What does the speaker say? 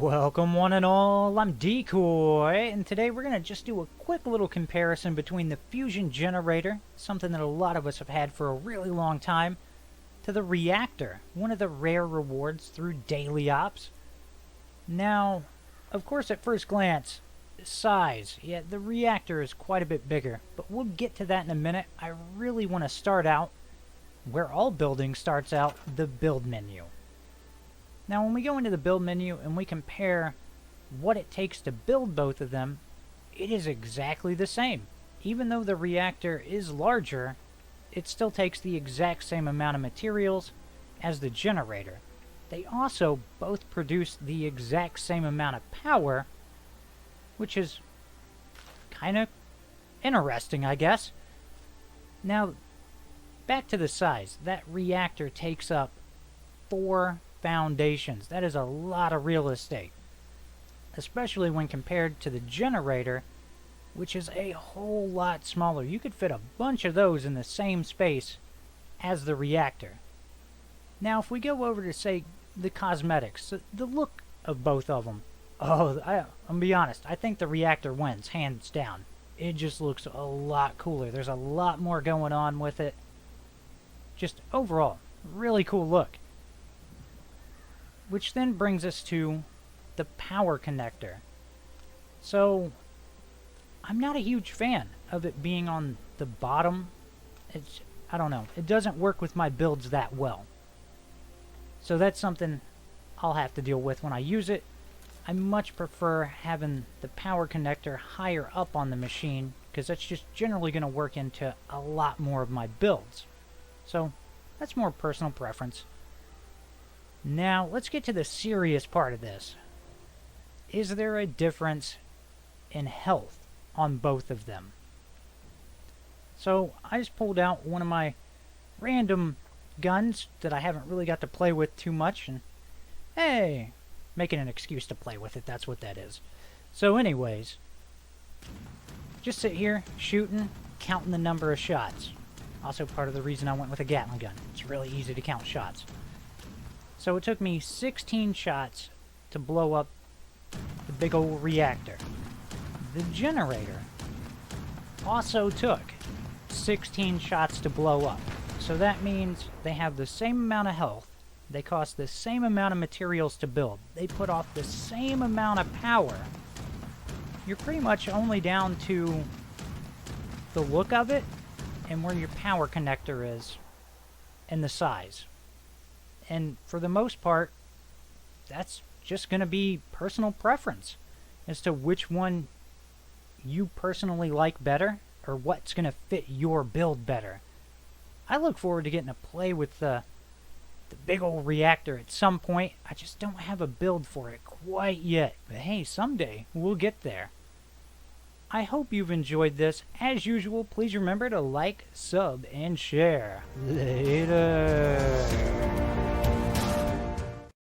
Welcome one and all, I'm Decoy, and today we're going to just do a quick little comparison between the fusion generator, something that a lot of us have had for a really long time, to the reactor, one of the rare rewards through daily ops. Now, of course at first glance, size, yeah, the reactor is quite a bit bigger, but we'll get to that in a minute. I really want to start out where all building starts out, the build menu. Now when we go into the build menu and we compare what it takes to build both of them, it is exactly the same. Even though the reactor is larger, it still takes the exact same amount of materials as the generator. They also both produce the exact same amount of power, which is kind of interesting, I guess. Now, back to the size. That reactor takes up 4 foundations. That is a lot of real estate, especially when compared to the generator, which is a whole lot smaller. You could fit a bunch of those in the same space as the reactor. Now if we go over to, say, the cosmetics, the look of both of them, I'm gonna be honest, I think the reactor wins hands down. It just looks a lot cooler. There's a lot more going on with it. Just overall, really cool look. Which then brings us to the power connector. So, I'm not a huge fan of it being on the bottom. I don't know, it doesn't work with my builds that well. So that's something I'll have to deal with when I use it. I much prefer having the power connector higher up on the machine, because that's just generally going to work into a lot more of my builds. So, that's more personal preference. Now, let's get to the serious part of this. Is there a difference in health on both of them? So, I just pulled out one of my random guns that I haven't really got to play with too much, and hey, making an excuse to play with it, that's what that is. So anyways, just sit here, shooting, counting the number of shots. Also part of the reason I went with a Gatling gun. It's really easy to count shots. So it took me 16 shots to blow up the big old reactor. The generator also took 16 shots to blow up. So that means they have the same amount of health. They cost the same amount of materials to build. They put off the same amount of power. You're pretty much only down to the look of it and where your power connector is and the size. And for the most part, that's just going to be personal preference as to which one you personally like better or what's going to fit your build better. I look forward to getting to play with the big old reactor at some point. I just don't have a build for it quite yet. But hey, someday we'll get there. I hope you've enjoyed this. As usual, please remember to like, sub, and share. Later.